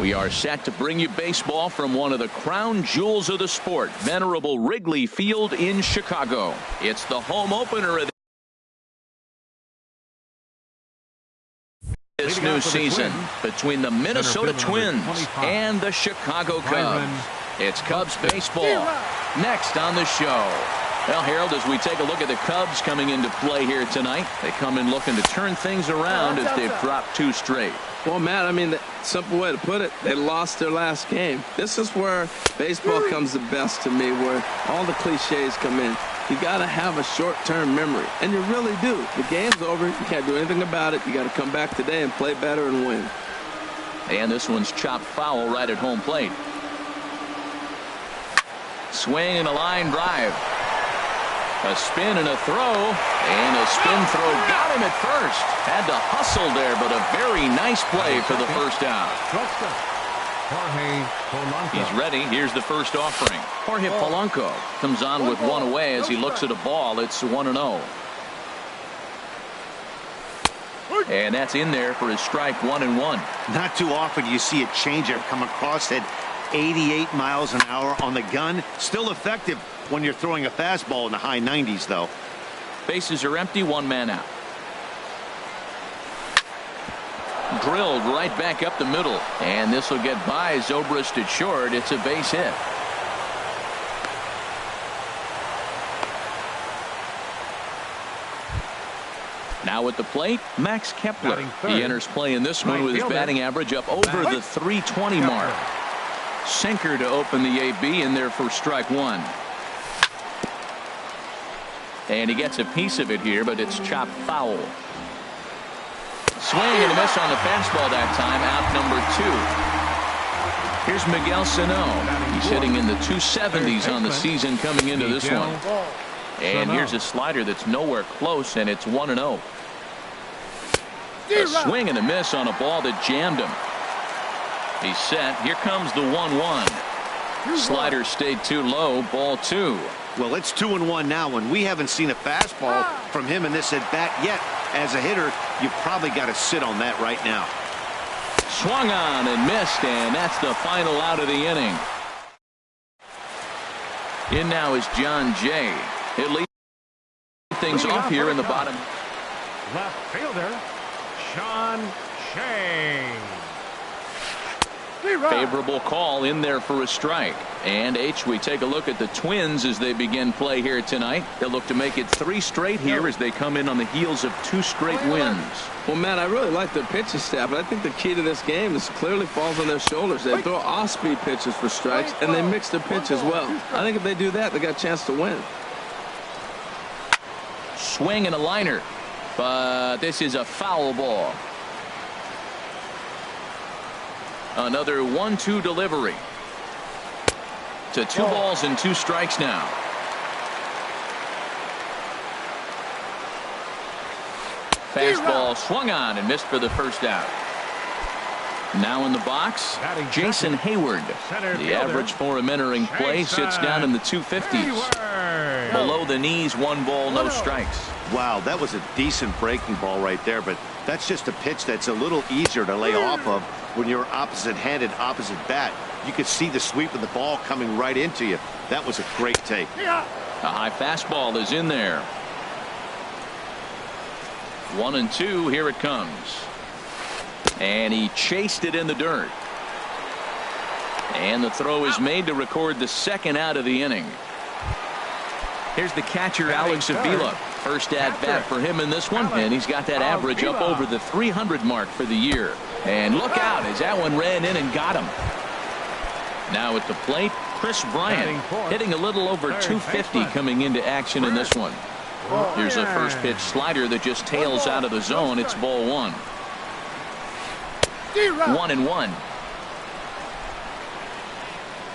We are set to bring you baseball from one of the crown jewels of the sport, venerable Wrigley Field in Chicago. It's the home opener of this new season between the Minnesota Twins and the Chicago Cubs. It's Cubs baseball next on the show. Well, Harold, as we take a look at the Cubs coming into play here tonight, they come in looking to turn things around as they've dropped 2 straight. Well, Matt, I mean, the simple way to put it, they lost their last game. This is where baseball comes the best to me, where all the cliches come in. You got to have a short-term memory, and you really do. The game's over. You can't do anything about it. You got to come back today and play better and win. And this one's chopped foul right at home plate. Swing and a line drive. A spin and a throw, and a spin throw got him at first. Had to hustle there, but a very nice play for the first out. He's ready. Here's the first offering. Jorge Polanco comes on with one away as he looks at a ball. It's 1-0. And that's in there for his strike 1-1. Not too often you see a changeup come across at 88 miles an hour on the gun. Still effective when you're throwing a fastball in the high 90s, though. Bases are empty, 1 man out. Drilled right back up the middle, and this will get by Zobrist at short. It's a base hit. Now at the plate, Max Kepler. He enters play in this one with his batting average up over the 320 mark. Sinker to open the AB in there for strike 1. And he gets a piece of it here, but it's chopped foul. Swing and a miss on the fastball that time, out number 2. Here's Miguel Sano. He's hitting in the 270s on the season coming into this one. And here's a slider that's nowhere close, and it's 1-0. A swing and a miss on a ball that jammed him. He's set. Here comes the 1-1. Slider stayed too low. Ball 2. Well, it's 2-1 now, and we haven't seen a fastball from him in this at bat yet. As a hitter, you've probably got to sit on that right now. Swung on and missed, and that's the final out of the inning. In now is John Jay. It leads things off here in the bottom. Left fielder, Sean Shea. Favorable call in there for a strike. And we take a look at the Twins as they begin play here tonight. They'll look to make it 3 straight here as they come in on the heels of 2 straight wins. Well, Matt, I really like their pitching staff, but I think the key to this game is clearly falls on their shoulders. They throw off-speed pitches for strikes, and they mix their pitch as well. I think if they do that, they got a chance to win. Swing and a liner, but this is a foul ball. Another 1-2 delivery. To 2 balls and 2 strikes now. Fastball swung on and missed for the first out. Now in the box, Jason Hayward. The average for him entering play sits down in the 250s. Below the knees, 1 ball, no strikes. Wow, that was a decent breaking ball right there, but that's just a pitch that's a little easier to lay off of when you're opposite-handed, opposite bat. You could see the sweep of the ball coming right into you. That was a great take. A high fastball is in there. 1-2, here it comes. And he chased it in the dirt. And the throw is made to record the 2nd out of the inning. Here's the catcher, Alex Avila. First at bat for him in this one, and he's got that average up over the 300 mark for the year. And look out as that one ran in and got him. Now at the plate, Chris Bryant hitting a little over 250 coming into action in this one. Here's a first pitch slider that just tails out of the zone. It's ball 1. 1-1.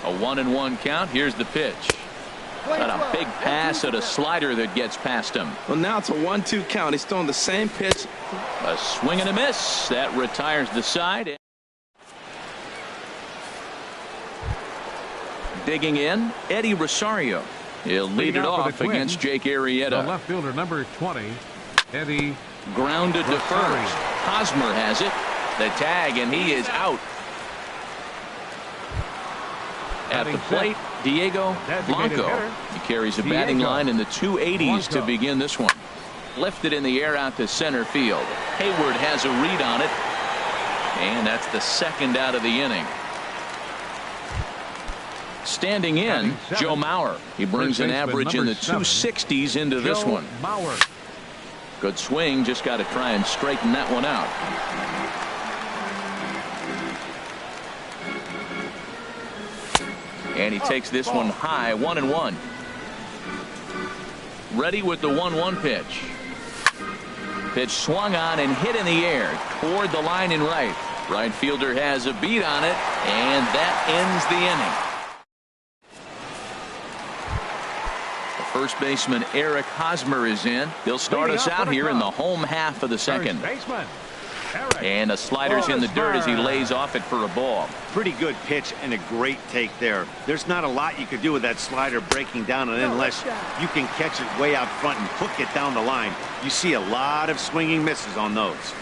A 1-1 count. Here's the pitch. Got a big pass at a slider that gets past him. Well, now it's a 1-2 count. He's throwing the same pitch. A swing and a miss. That retires the side. Digging in, Eddie Rosario. He'll lead it off against Jake Arrieta. The left fielder, number 20, Eddie. Grounded to first. Hosmer has it. The tag, and he is out. At the plate, Diego Blanco. He carries a batting line in the 280s to begin this one. Lifted in the air out to center field. Hayward has a read on it. And that's the second out of the inning. Standing in, Joe Mauer. He brings an average in the 260s into this one. Good swing, just got to try and straighten that one out. And he takes this one high, 1-1. Ready with the 1-1 pitch. Pitch swung on and hit in the air toward the line in right. Right fielder has a beat on it, and that ends the inning. The first baseman Eric Hosmer is in. He'll start us out here in the home half of the second. And a slider's in the dirt as he lays off it for a ball. Pretty good pitch and a great take there. There's not a lot you could do with that slider breaking down, and unless you can catch it way out front and hook it down the line, you see a lot of swinging misses on those.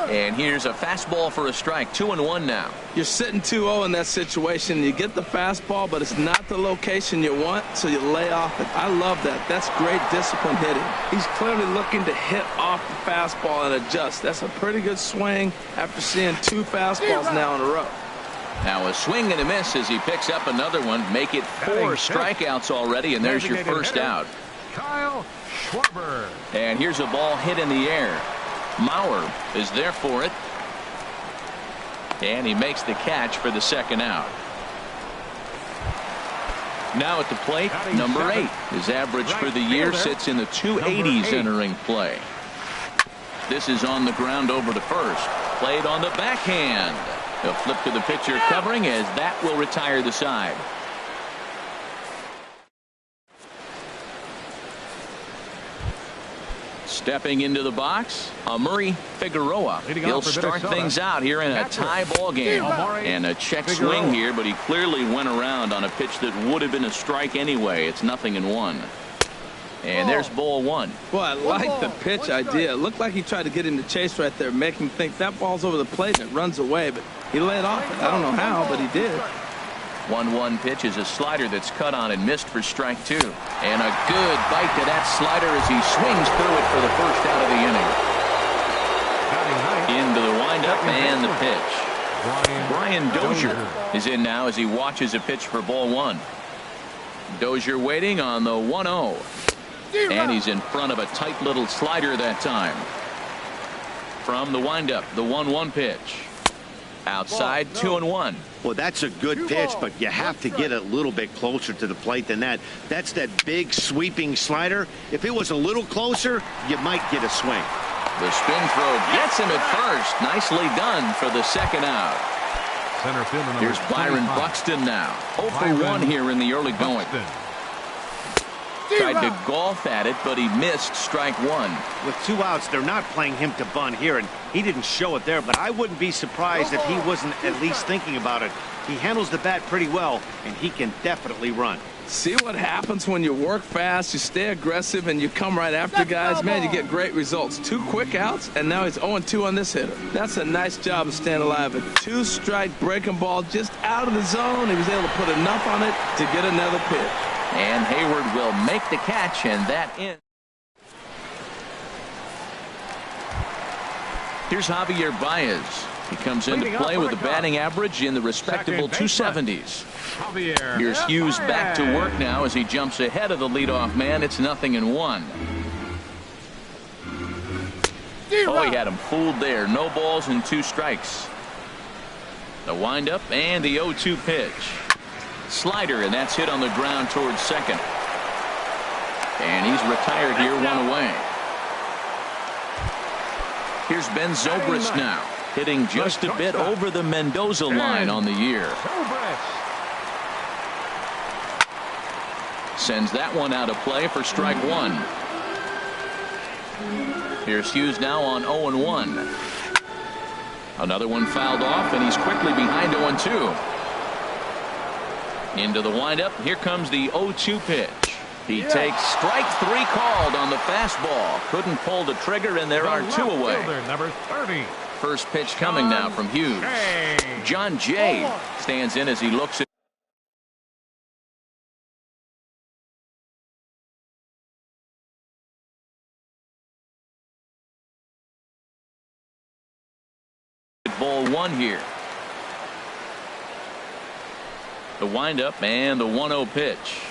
And here's a fastball for a strike. 2-1 now. You're sitting 2-0 in that situation. You get the fastball, but it's not the location you want, so you lay off it. I love that. That's great discipline hitting. He's clearly looking to hit off the fastball and adjust. That's a pretty good swing after seeing 2 fastballs now in a row. Now a swing and a miss as he picks up another one. Make it 4 strikeouts already, and there's your first out. Kyle Schwarber. And here's a ball hit in the air. Mauer is there for it. And he makes the catch for the second out. Now at the plate, number 8. His average for the year sits in the 280s entering play. This is on the ground over to first. Played on the backhand. He'll flip to the pitcher covering as that will retire the side. Stepping into the box, Murray Figueroa. He'll start things out here in a tie ball game. And a check swing here, but he clearly went around on a pitch that would have been a strike anyway. It's 0-1. And there's ball 1. Boy, I like the pitch idea. It looked like he tried to get into chase right there, make him think that ball's over the plate and it runs away, but he laid off it. I don't know how, but he did. 1-1 pitch is a slider that's cut on and missed for strike 2. And a good bite to that slider as he swings through it for the first out of the inning. Into the windup and the pitch. Brian Dozier is in now as he watches a pitch for ball 1. Dozier waiting on the 1-0. And he's in front of a tight little slider that time. From the windup, the 1-1 pitch. Outside, 2-1. Well, that's a good pitch, but you have to get a little bit closer to the plate than that. That's that big sweeping slider. If it was a little closer, you might get a swing. The spin throw gets him at first. Nicely done for the second out. Center fielder Here's Byron Buxton now. 0 for 1 here in the early going. Tried to golf at it, but he missed strike 1. With 2 outs, they're not playing him to bunt here, and he didn't show it there, but I wouldn't be surprised if he wasn't at least thinking about it. He handles the bat pretty well, and he can definitely run. See what happens when you work fast, you stay aggressive, and you come right after guys. Man, you get great results. 2 quick outs, and now he's 0-2 on this hitter. That's a nice job of staying alive. A 2-strike breaking ball just out of the zone. He was able to put enough on it to get another pitch. And Hayward will make the catch, and that ends. Here's Javier Baez. He comes into play with a batting average in the respectable 270s. Here's Hughes back to work now as he jumps ahead of the leadoff man. It's 0-1. Oh, he had him fooled there. No balls and 2 strikes. The windup and the 0-2 pitch. Slider, and that's hit on the ground towards second. And he's retired here, 1 away. Here's Ben Zobrist now, hitting just a bit over the Mendoza line on the year. Sends that one out of play for strike 1. Here's Hughes now on 0-1. Another one fouled off, and he's quickly behind 0-2. Into the windup. Here comes the 0-2 pitch. He takes strike 3 called on the fastball. Couldn't pull the trigger, and there are 2 away. Number 30. First pitch coming now from Hughes. John Jay stands in as he looks at ball one here. The windup and the 1-0 pitch.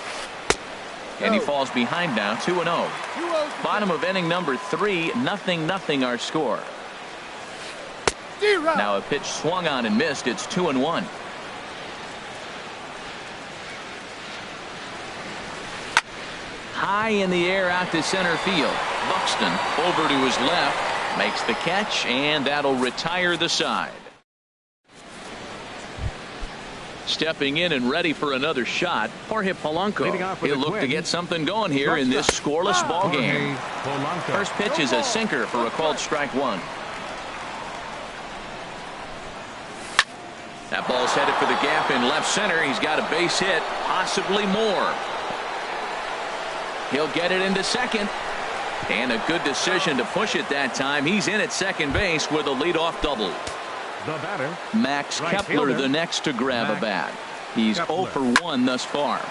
And he falls behind now, 2-0. Bottom of inning number 3, 0-0 our score. Now a pitch swung on and missed. It's 2-1. High in the air out to center field. Buxton over to his left, makes the catch, and that'll retire the side. Stepping in and ready for another shot, Jorge Polanco. He'll look to get something going here in this scoreless ball game. First pitch is a sinker for a called strike one. That ball's headed for the gap in left center. He's got a base hit, possibly more. He'll get it into second. And a good decision to push it that time. He's in at second base with a leadoff double. The batter, Max Kepler, the next to grab a bat. He's 0 for 1 thus far.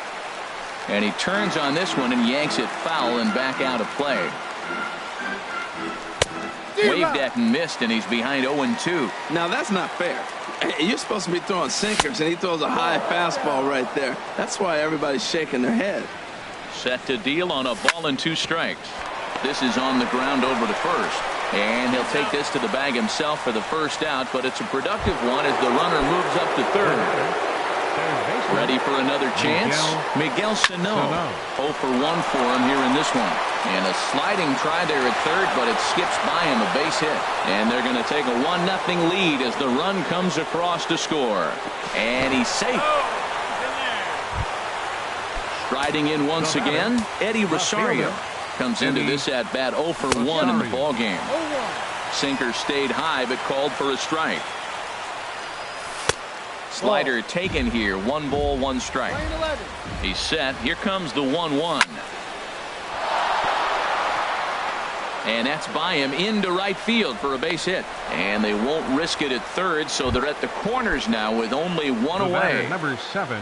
And he turns on this one and yanks it foul and back out of play. Waved at and missed, and he's behind 0-2. Now that's not fair. You're supposed to be throwing sinkers, and he throws a high fastball right there. That's why everybody's shaking their head. Set to deal on a ball and 2 strikes. This is on the ground over to first. And he'll take this to the bag himself for the first out, but it's a productive one as the runner moves up to third. Ready for another chance? Miguel Sano. 0 for 1 for him here in this one. And a sliding try there at third, but it skips by him, a base hit. And they're going to take a 1-0 lead as the run comes across to score. And he's safe. Striding in once again, Eddie Rosario. Comes into this at bat 0 for 1 in the ball game. Sinker stayed high but called for a strike. Slider taken here. 1 ball, 1 strike. He's set. Here comes the 1-1. And that's by him into right field for a base hit. And they won't risk it at third, so they're at the corners now with only 1 away. Number 7.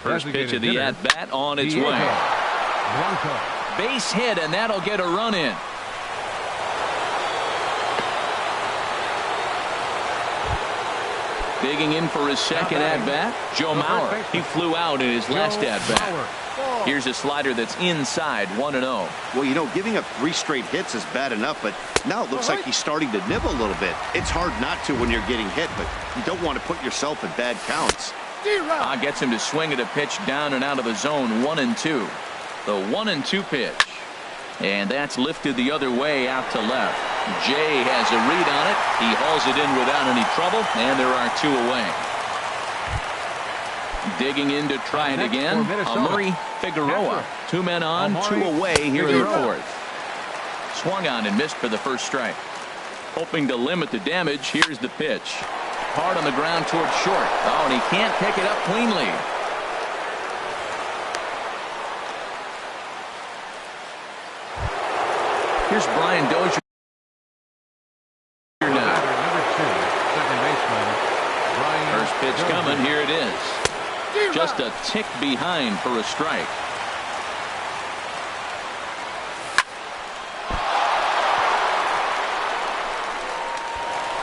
First pitch of the at bat on its way. Base hit, and that'll get a run in. Digging in for his second at-bat, Joe Mauer. He flew out in his last at-bat. Here's a slider that's inside, 1-0. Well, you know, giving up 3 straight hits is bad enough, but now it looks like he's starting to nibble a little bit. It's hard not to when you're getting hit, but you don't want to put yourself in bad counts. Gets him to swing at a pitch down and out of the zone, 1-2. The 1-2 pitch. And that's lifted the other way out to left. Jay has a read on it. He hauls it in without any trouble, and there are 2 away. Digging in to try it again, Amuri Figueroa. 2 men on, 2 away here in the 4th. Swung on and missed for the first strike. Hoping to limit the damage, here's the pitch. Hard on the ground towards short. Oh, and he can't pick it up cleanly. Here's Brian Dozier now. Number 2, second baseman, Brian First pitch Dozier. coming. Here it is. Just a tick behind for a strike.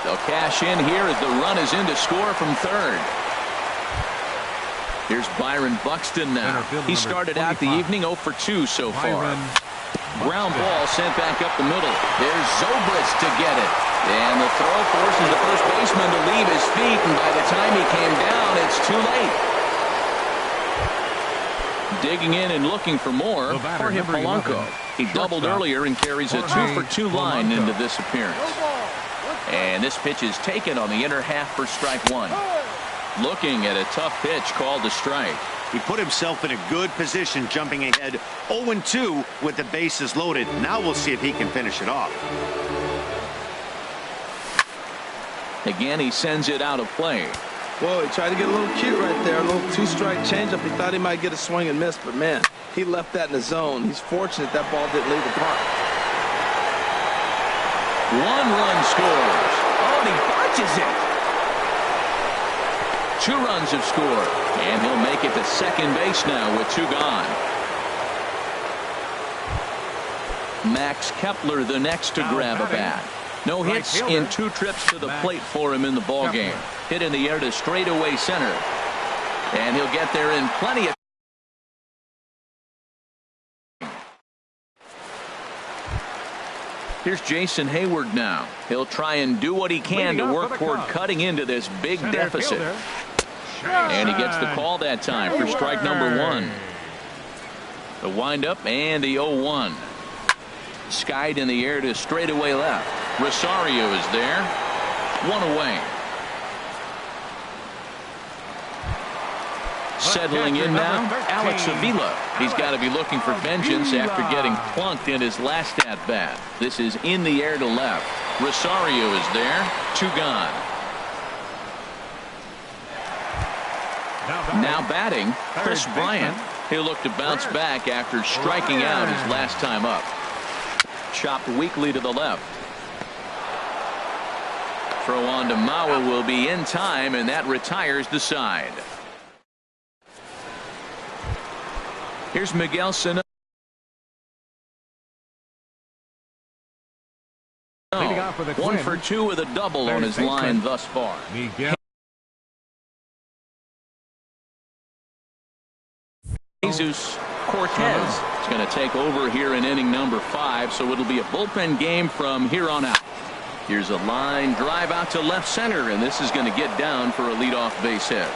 They'll cash in here as the run is in to score from third. Here's Byron Buxton now. He started out the evening 0 for 2 so far. Ground ball sent back up the middle. There's Zobrist to get it. And the throw forces the first baseman to leave his feet, and by the time he came down, it's too late. Digging in and looking for more, Jorge Polanco. He doubled earlier and carries a 2 for 2 line into this appearance. And this pitch is taken on the inner half for strike 1. Looking at a tough pitch called a strike. He put himself in a good position jumping ahead 0-2 with the bases loaded. Now we'll see if he can finish it off. Again, he sends it out of play. Whoa, he tried to get a little cute right there. A little 2-strike changeup. He thought he might get a swing and miss, but man, he left that in the zone. He's fortunate that ball didn't leave the park. 1 run scores. Oh, and he botches it. 2 runs have scored, and he'll make it to second base now with 2 gone. Max Kepler the next to grab a bat. No hits in 2 trips to the plate for him in the ball game. Hit in the air to straightaway center. And he'll get there in plenty of. Here's Jason Hayward now. He'll try and do what he can to work toward cutting into this big deficit. And he gets the call that time for strike number 1. The windup and the 0-1. Skied in the air to straightaway left. Rosario is there. 1 away. Settling in now, Alex Avila. He's got to be looking for vengeance after getting plunked in his last at-bat. This is in the air to left. Rosario is there. 2 gone. Now batting, Chris Bryant. He'll look to bounce back after striking out his last time up. Chopped weakly to the left. Throw on to Mauer will be in time, and that retires the side. Here's Miguel Sano. 1 for 2 with a double on his line thus far. Jesus Cortez is going to take over here in inning number 5, so it'll be a bullpen game from here on out. Here's a line drive out to left center, and this is going to get down for a leadoff base hit.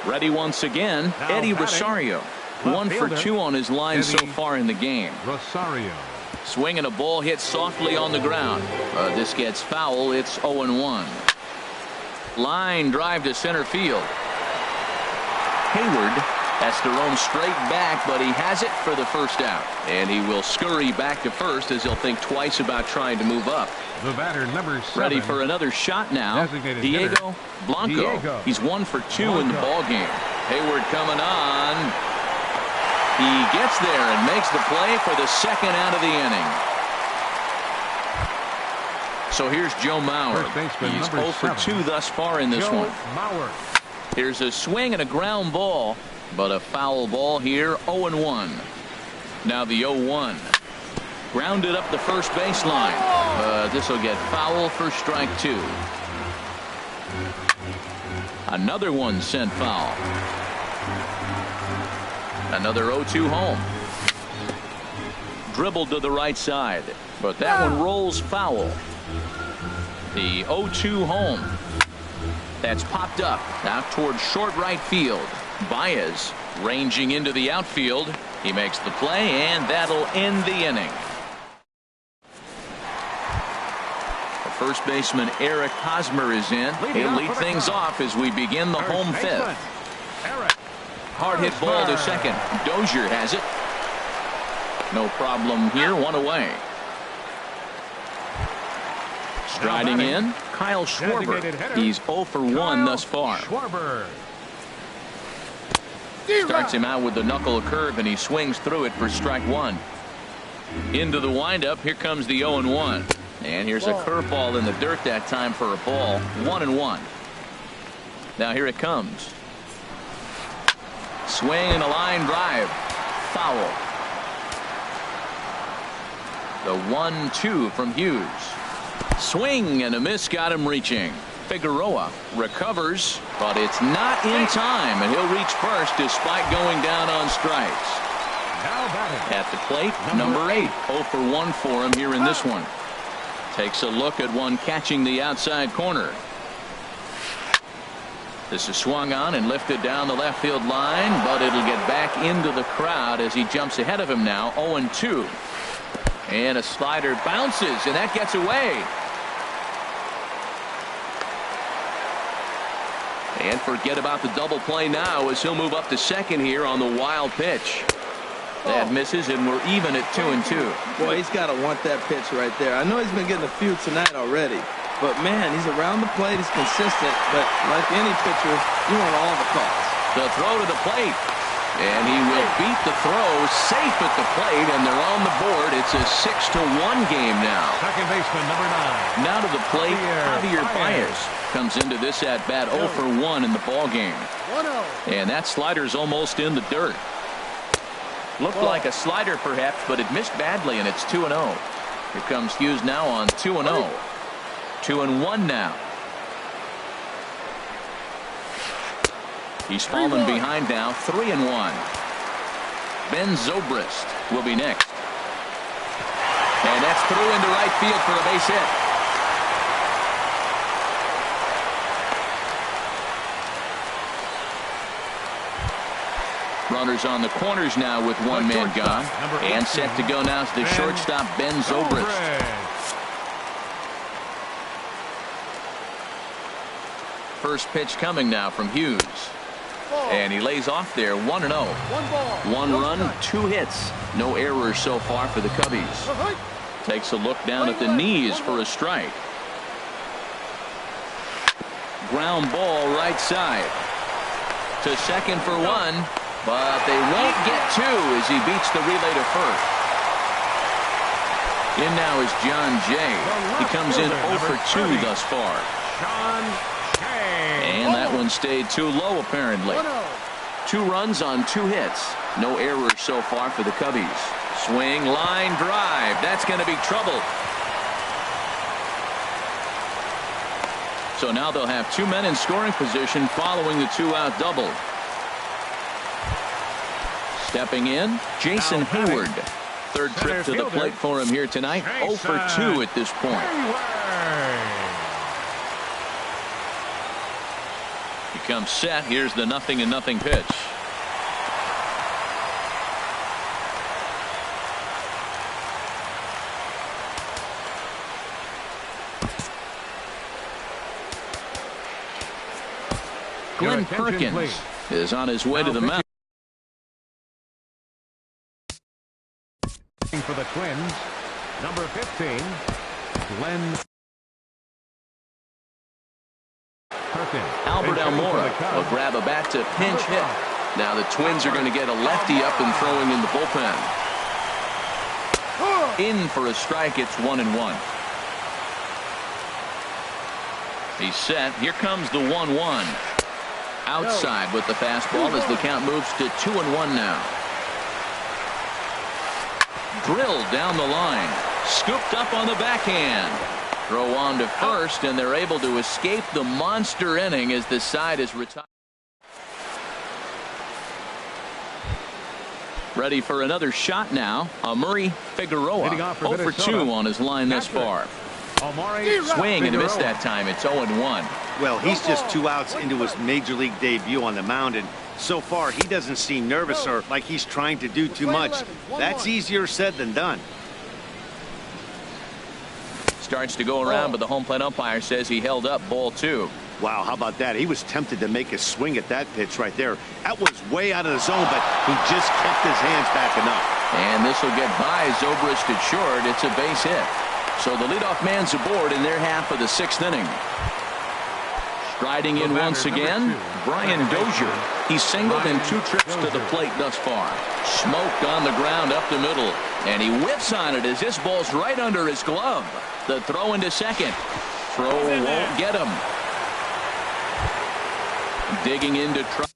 Ready once again, Eddie Rosario. 1 for 2 on his line so far in the game. Rosario. Swinging a ball hit softly on the ground. This gets foul. It's 0-1. Line drive to center field. Hayward has to roam straight back, but he has it for the first out. And he will scurry back to first as he'll think twice about trying to move up. The batter, number 7. Ready for another shot now. Diego Blanco. He's 1 for 2 in the ball game. Hayward coming on. He gets there and makes the play for the second out of the inning. So here's Joe Mauer. He's 0 for 2 thus far in this one. Here's a swing and a ground ball, but a foul ball here. 0-1. Now the 0-1. Grounded up the first baseline. This will get foul for strike 2. Another one sent foul. Another 0-2 home. Dribbled to the right side, but that one rolls foul. The 0-2 home. That's popped up out toward short right field. Baez ranging into the outfield. He makes the play, and that'll end the inning. First baseman Eric Hosmer is in. He'll lead things off as we begin the home 5th. Hard hit ball to second. Dozier has it. No problem here. 1 away. Striding in, Kyle Schwarber. He's 0 for 1 thus far. Starts him out with the knuckle curve, and he swings through it for strike 1. Into the windup. Here comes the 0-1. And here's a curveball in the dirt that time for a ball. 1-1. Now here it comes. Swing and a line drive. Foul. The 1-2 from Hughes. Swing and a miss got him reaching. Figueroa recovers, but it's not in time, and he'll reach first despite going down on strikes. At the plate, number 8. 0 for 1 for him here in this one. Takes a look at one catching the outside corner. This is swung on and lifted down the left field line, but it'll get back into the crowd as he jumps ahead of him now. 0-2. And a slider bounces, and that gets away. And forget about the double play now as he'll move up to second here on the wild pitch. That misses, and we're even at 2-2. Boy, he's got to want that pitch right there. I know he's been getting a few tonight already, but man, he's around the plate, he's consistent, but like any pitcher, you want all the calls. The throw to the plate, and he will beat the throw safe at the plate, and they're on the board. It's a 6-1 game now. Second baseman, number 9. Now to the plate, Javier Baez comes into this at bat 0 for 1 in the ball game. And that slider's almost in the dirt. Looked like a slider perhaps, but it missed badly, and it's 2-0. Here comes Hughes now on 2-0. 2-1 now. He's fallen behind now, 3-1. Ben Zobrist will be next. And that's through into right field for a base hit. Runners on the corners now with one man gone. And set to go now is the shortstop, Ben Zobrist. First pitch coming now from Hughes. And he lays off there, 1-0. One run, 2 hits. No errors so far for the Cubbies. Takes a look down at the knees for a strike. Ground ball right side. To second for 1. But they won't get 2 as he beats the relay to first. In now is John Jay. He comes in 0 for 2 thus far. And that one stayed too low apparently. 2 runs on 2 hits. No errors so far for the Cubbies. Swing, line drive. That's going to be trouble. So now they'll have 2 men in scoring position following the 2-out double. Stepping in, Jason Hayward. Third trip to the plate for him here tonight. 0 for 2 at this point. He comes set. Here's the 0-0 pitch. Glenn Perkins is on his way to the mound. For the Twins, number 15, Glenn Perkins. Albert Almora will grab a bat to pinch hit. Now the Twins are going to get a lefty up and throwing in the bullpen. In for a strike. It's 1-1. He's set. Here comes the 1-1. Outside with the fastball as the count moves to 2-1 now. Drilled down the line. Scooped up on the backhand. Throw on to first, and they're able to escape the monster inning as the side is retired. Ready for another shot now. Murray Figueroa 0 for 2 on his line thus far. Swing and a miss that time. It's 0-1. Well, he's just 2 outs into his major league debut on the mound, and so far he doesn't seem nervous or like he's trying to do too much. That's easier said than done. Starts to go around, but the home plate umpire says he held up ball 2. Wow, how about that? He was tempted to make a swing at that pitch right there. That was way out of the zone, but he just kept his hands back enough. And this will get by Zobrist at short. It's a base hit. So the leadoff man's aboard in their half of the 6th inning. Striding in once again, Brian Dozier. He's singled in 2 trips to the plate thus far. Smoked on the ground up the middle. And he whips on it as this ball's right under his glove. The throw into second. Throw won't get him. Digging into try.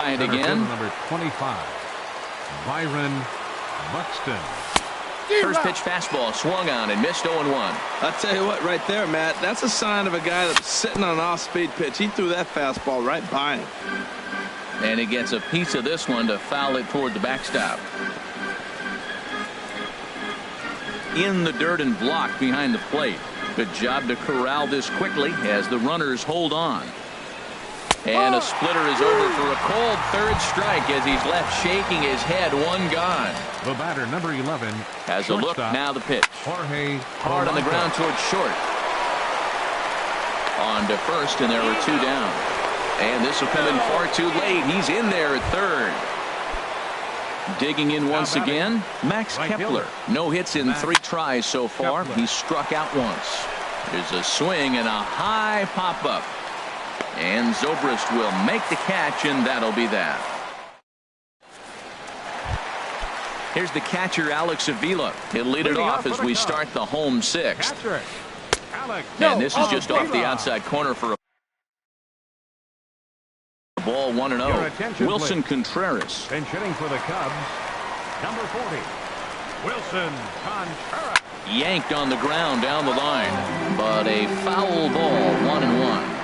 And again. Number 25. Byron Buxton. First pitch fastball swung on and missed 0-1. I'll tell you what, right there, Matt, that's a sign of a guy that's sitting on an off-speed pitch. He threw that fastball right by him. And he gets a piece of this one to foul it toward the backstop. In the dirt and blocked behind the plate. Good job to corral this quickly as the runners hold on. And a splitter is over for a cold 3rd strike as he's left shaking his head. 1 gone. The batter, number 11. Has a look. Now the pitch. Jorge hard on the ground towards short. On to first, and there were 2 down. And this will come in far too late. He's in there at 3rd. Digging in once again, Max Kepler. No hits in 3 tries so far. He's struck out once. There's a swing and a high pop-up. And Zobrist will make the catch, and that'll be that. Here's the catcher, Alex Avila. He'll lead it off as we start the home 6th. And this is just off the outside corner for a Ball 1-0. Wilson Contreras. Pinch hitting for the Cubs, number 40, Wilson Contreras. Yanked on the ground down the line, but a foul ball. 1-1.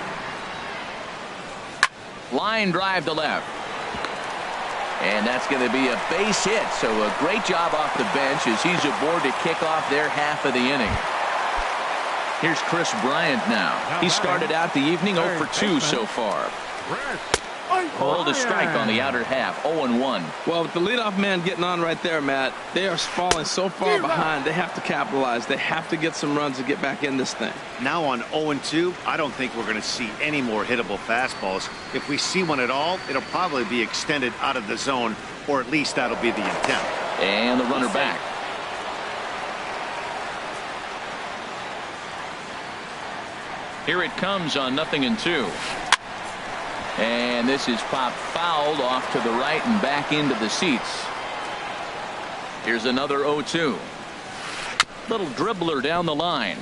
Line drive to left. And that's going to be a base hit. So a great job off the bench as he's aboard to kick off their half of the inning. Here's Chris Bryant now. He started out the evening 0 for 2 so far. Hold a strike on the outer half. 0-1. Well, with the leadoff man getting on right there, Matt, they are falling so far behind. They have to capitalize. They have to get some runs to get back in this thing. Now on 0-2, I don't think we're going to see any more hittable fastballs. If we see one at all, it'll probably be extended out of the zone, or at least that'll be the intent. And the runner back. Here it comes on 0-2. And this is popped fouled off to the right and back into the seats. Here's another 0-2. Little dribbler down the line,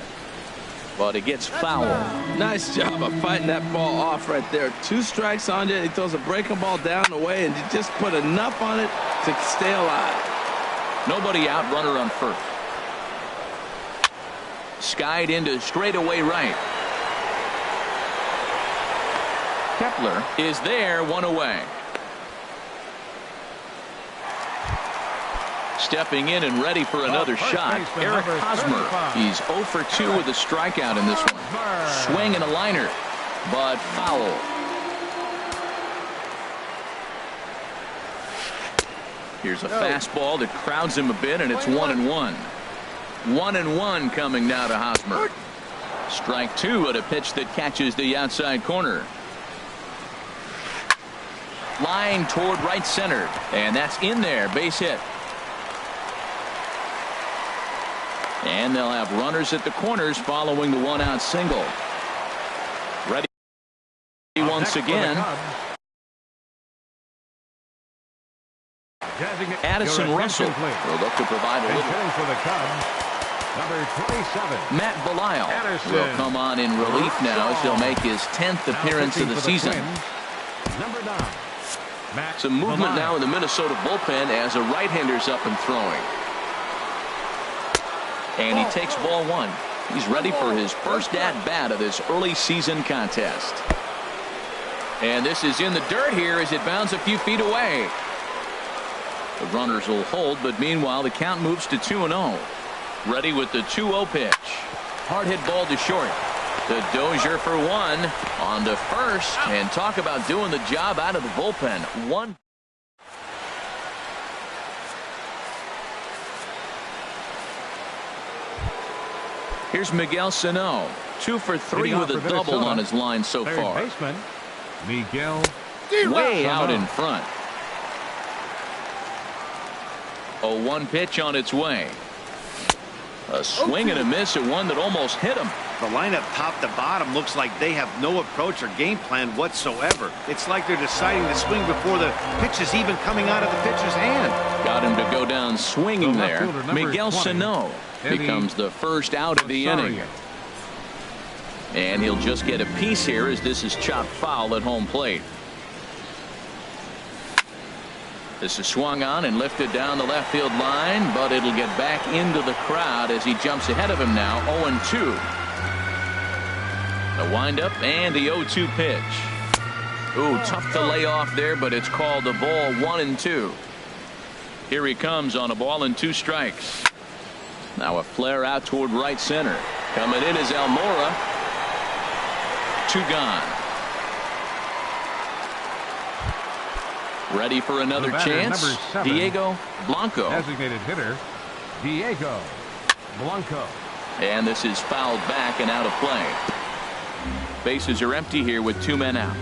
but it gets fouled. Nice job of fighting that ball off right there. 2 strikes on you. He throws a breaking ball down the way, and you just put enough on it to stay alive. Nobody out, runner on first. Skied into straightaway right. Kepler is there, 1 away. Stepping in and ready for another shot, Eric Hosmer. He's 0 for 2 with a strikeout in this one. Swing and a liner, but foul. Here's a fastball that crowds him a bit, and it's 1-1. 1-1 coming now to Hosmer. Strike 2 at a pitch that catches the outside corner. Line toward right center, and that's in there. Base hit. And they'll have runners at the corners following the 1-out single. Ready once again. Addison Russell will look to provide a little. For the Cubs, number 27. Matt Belisle will come on in relief now as he'll make his 10th appearance of the season. Number 9. Some movement now in the Minnesota bullpen as a right-hander's up and throwing. And he takes ball 1. He's ready for his first at-bat of this early season contest. And this is in the dirt here as it bounds a few feet away. The runners will hold, but meanwhile the count moves to 2-0. Ready with the 2-0 pitch. Hard hit ball to short. The Dozier for 1 on to first, and talk about doing the job out of the bullpen. 1. Here's Miguel Sano, 2 for 3 with a double on his line so far. Baseman, Miguel way out in front. 0-1 pitch on its way. A swing and a miss at one that almost hit him. The lineup top to bottom looks like they have no approach or game plan whatsoever. It's like they're deciding to swing before the pitch is even coming out of the pitcher's hand. Got him to go down swinging there. Miguel Sano becomes the first out of the inning. And he'll just get a piece here as this is chopped foul at home plate. This is swung on and lifted down the left field line, but it'll get back into the crowd as he jumps ahead of him now. 0-2. The windup and the 0-2 pitch. Ooh, tough to lay off there, but it's called the ball. 1-2. Here he comes on a ball and 2 strikes. Now a flare out toward right center. Coming in is Almora. 2 gone. Ready for another chance. Diego Blanco. Designated hitter, Diego Blanco. And this is fouled back and out of play. Bases are empty here with 2 men out.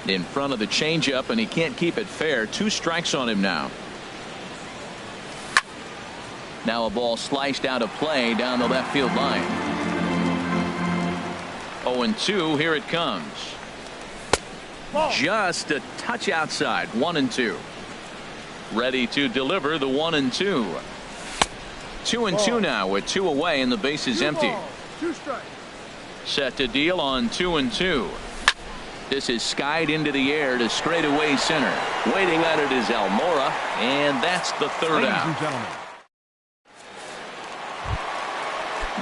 In front of the changeup, and he can't keep it fair. 2 strikes on him now. Now a ball sliced out of play down the left field line. 0-2. Here it comes. Just a touch outside. 1-2. Ready to deliver the 1-2. 2-2 now with 2 away and the base is empty. 2 strikes. Set to deal on 2-2. This is skied into the air to straightaway center. Waiting on it is Almora, and that's the third Ladies out. and gentlemen.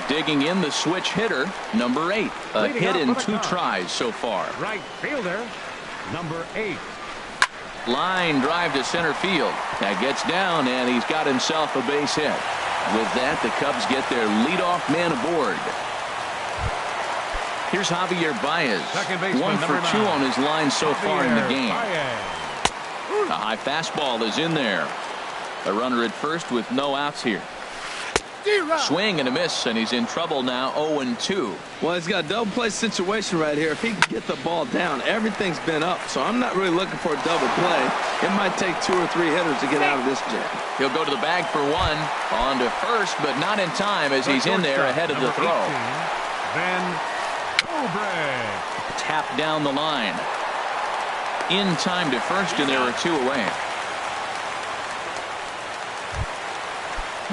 Digging in the switch hitter, number 8. A Leading hit off in with a 2 car. tries so far. Right fielder, number 8. Line drive to center field. That gets down, and he's got himself a base hit. With that, the Cubs get their leadoff man aboard. Here's Javier Baez. Second baseman, 1 for number 2 9. on his line so far in the Javier game. Baez. A high fastball is in there. A runner at first with no outs here. Swing and a miss, and he's in trouble now. 0-2. Well, he's got a double play situation right here. If he can get the ball down, everything's been up. So I'm not really looking for a double play. It might take 2 or 3 hitters to get out of this jam. He'll go to the bag for 1. On to first, but not in time as he's in there ahead of the throw. Van Obre. Tap down the line. In time to first, and there are 2 away.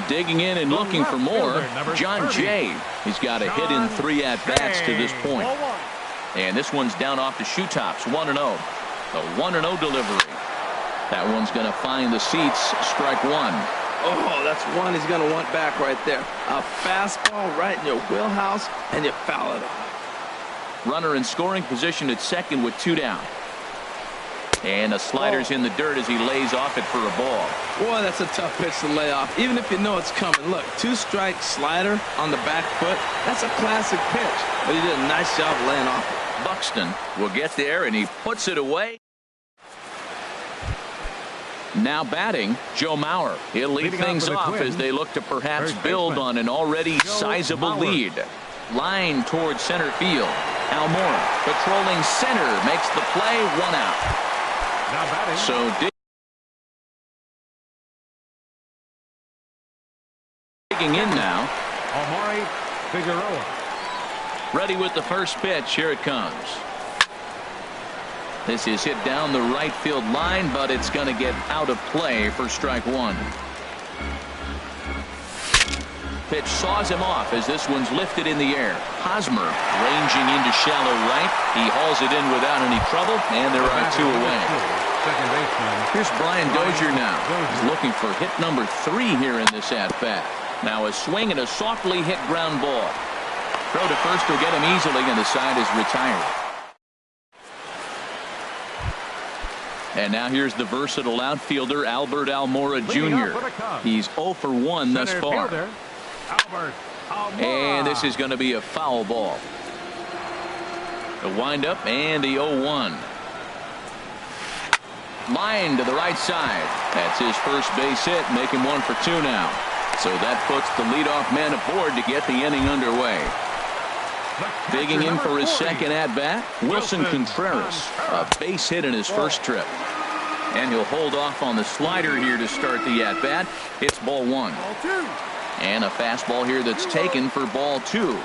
Digging in and looking for more, John Jay. He's got a hit in 3 at-bats to this point. And this one's down off the shoe tops, 1-0. The 1-0 delivery. That one's going to find the seats, strike 1. Oh, that's one he's going to want back right there. A fastball right in your wheelhouse, and you foul it off. Runner in scoring position at second with 2 down. And the slider's in the dirt as he lays off it for a ball. Boy, that's a tough pitch to lay off, even if you know it's coming. Look, 2-strike slider on the back foot. That's a classic pitch, but he did a nice job laying off it. Buxton will get there, and he puts it away. Now batting, Joe Mauer. He'll lead Leading off things for the off Twins, as they look to perhaps third build baseman, on an already Joe sizable Mauer. lead. Line towards center field. Almora patrolling center makes the play, 1 out. Now batting. So digging in now. Omari Figueroa. Ready with the first pitch. Here it comes. This is hit down the right field line, but it's going to get out of play for strike 1. Pitch saws him off as this one's lifted in the air. Hosmer ranging into shallow right. He hauls it in without any trouble, and there are 2 away. Second baseman. Here's Brian Dozier now. He's looking for hit number 3 here in this at-bat. Now a swing and a softly hit ground ball. Throw to first will get him easily, and the side is retired. And now here's the versatile outfielder, Albert Almora Jr. He's 0 for 1 thus Center far. fielder, Albert Almora. And this is going to be a foul ball. The windup and the 0-1. Line to the right side. That's his first base hit, making 1 for 2 now. So that puts the leadoff man aboard to get the inning underway. Digging in for his second at-bat, Wilson Contreras. A base hit in his first trip. And he'll hold off on the slider here to start the at-bat. It's ball 1. And a fastball here that's taken for ball 2.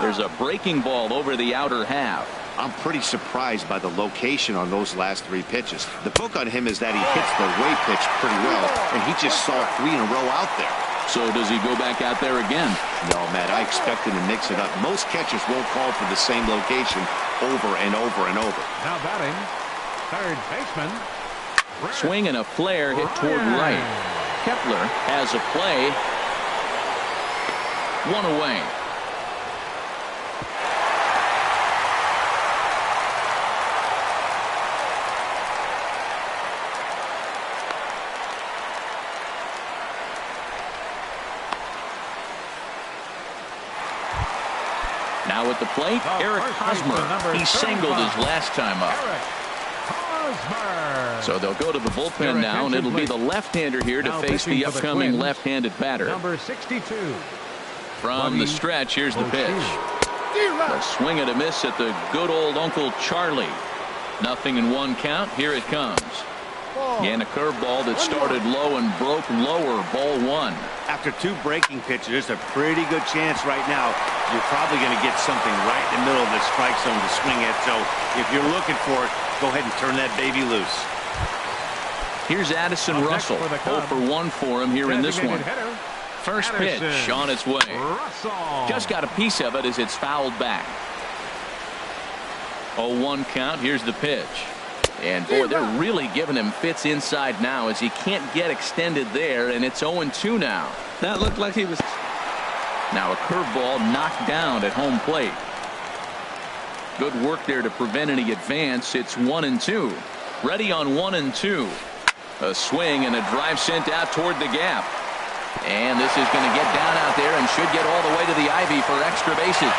There's a breaking ball over the outer half. I'm pretty surprised by the location on those last 3 pitches. The book on him is that he hits the way pitch pretty well, and he just saw 3 in a row out there. So does he go back out there again? No, Matt, I expect him to mix it up. Most catchers won't call for the same location over and over and over. Now batting, third baseman. Swing and a flare hit toward right. Kepler has a play. 1 away. Now at the plate, Eric Hosmer. He singled his last time up. So they'll go to the bullpen now, and it'll be the left-hander here to face the upcoming left-handed batter. Number 62. From the stretch, here's the pitch. A swing and a miss at the good old Uncle Charlie. 0-1 count. Here it comes. And a curveball that started low and broke lower. Ball 1. After 2 breaking pitches, there's a pretty good chance right now you're probably going to get something right in the middle of the strike zone to swing at. So if you're looking for it, go ahead and turn that baby loose. Here's Addison Russell. 0 for 1 for him here in this one. First pitch on its way. Just got a piece of it as it's fouled back. 0-1 count. Here's the pitch. And boy, they're really giving him fits inside now as he can't get extended there, and it's 0-2 now. That looked like he was. Now a curveball knocked down at home plate. Good work there to prevent any advance. It's 1-2. Ready on 1-2. A swing and a drive sent out toward the gap. And this is going to get down out there and should get all the way to the ivy for extra bases.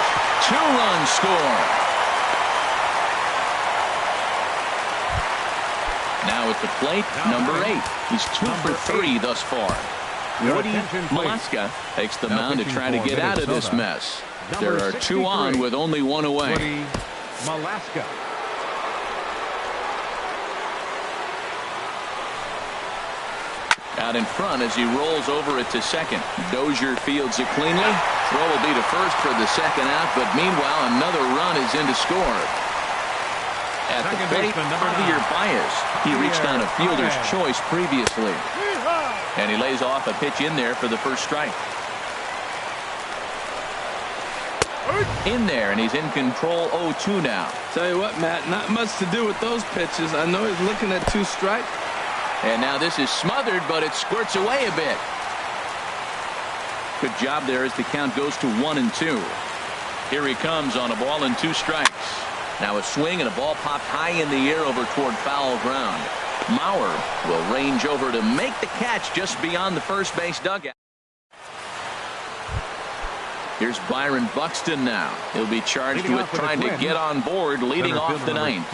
2-run score. Now at the plate, number 8. He's 2 for 3 thus far. Woody Malaska takes the mound to try to get out of this mess. There are 2 on with only 1 away. Malaska. Out in front as he rolls over it to second. Dozier fields it cleanly. Throw will be to first for the second out, but meanwhile another run is in to score. At the plate, Javier Baez. He reached on a fielder's choice previously. And he lays off a pitch in there for the first strike. In there, and he's in control. 0-2 now. Tell you what, Matt, not much to do with those pitches. I know he's looking at 2 strikes. And now this is smothered, but it squirts away a bit. Good job there as the count goes to 1-2. Here he comes on a ball and 2 strikes. Now a swing and a ball popped high in the air over toward foul ground. Mauer will range over to make the catch just beyond the first base dugout. Here's Byron Buxton now. He'll be charged with trying to get on board leading off the ninth.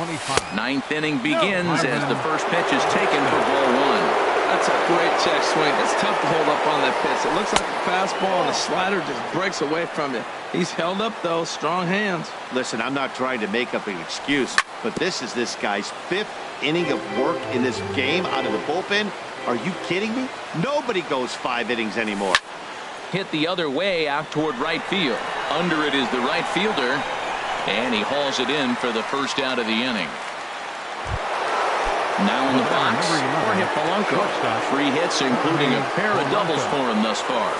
Ninth inning begins as the first pitch is taken for ball 1. That's a great check swing. It's tough to hold up on that pitch. It looks like a fastball and the slider just breaks away from you. He's held up though. Strong hands. Listen, I'm not trying to make up an excuse, but this is this guy's 5th inning of work in this game out of the bullpen. Are you kidding me? Nobody goes 5 innings anymore. Hit the other way out toward right field. Under it is the right fielder, and he hauls it in for the first out of the inning. Now in the box, Jorge Polanco. 3 hits, including a pair of doubles for him thus far.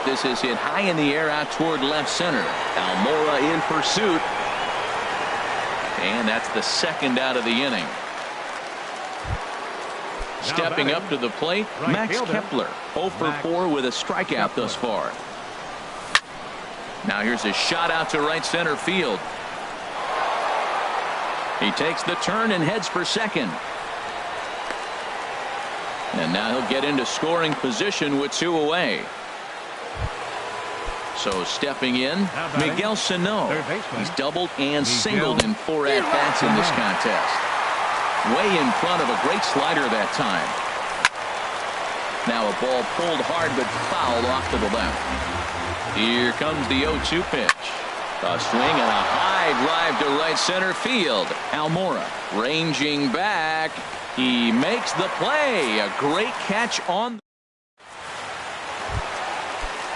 This is hit high in the air out toward left center. Almora in pursuit. And that's the second out of the inning. Stepping up to the plate, Max Kepler. 0 for 4 with a strikeout thus far. Now here's a shot out to right center field. He takes the turn and heads for second. And now he'll get into scoring position with 2 away. So stepping in, Miguel Sano. He's doubled and singled in 4 at-bats in this contest. Way in front of a great slider that time. Now a ball pulled hard but fouled off to the left. Here comes the 0-2 pitch. A swing and a high drive to right center field. Almora ranging back. He makes the play. A great catch on.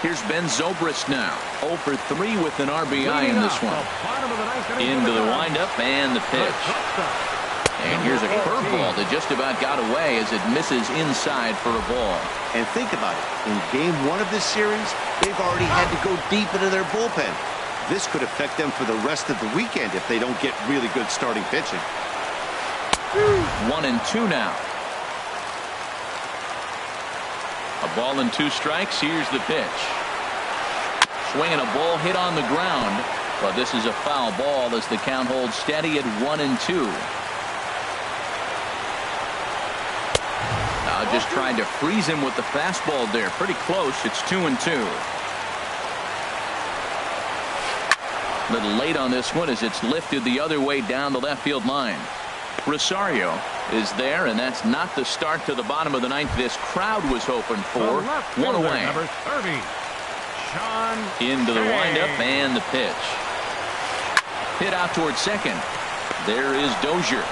Here's Ben Zobrist now. 0 for 3 with an RBI in this one. Into the windup and the pitch. And here's a curveball that just about got away as it misses inside for a ball. And think about it. In game 1 of this series, they've already had to go deep into their bullpen. This could affect them for the rest of the weekend if they don't get really good starting pitching. 1-2 now. A ball and 2 strikes. Here's the pitch. Swinging a ball hit on the ground. But this is a foul ball as the count holds steady at 1-2. Just trying to freeze him with the fastball there. Pretty close. It's 2-2. A little late on this one as it's lifted the other way down the left field line. Rosario is there, and that's not the start to the bottom of the 9th this crowd was hoping for. 1 away. Number 30, Sean into the windup and the pitch. Hit out towards second. There is Dozier.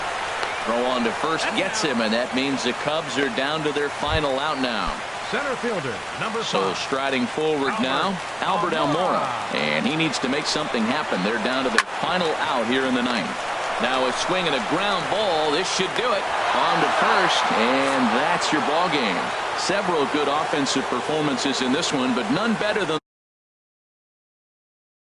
Throw on to first gets him, and that means the Cubs are down to their final out now. Center fielder, number 5. So striding forward now, Albert Almora. And he needs to make something happen. They're down to their final out here in the 9th. Now a swing and a ground ball. This should do it. On to first, and that's your ball game. Several good offensive performances in this one, but none better than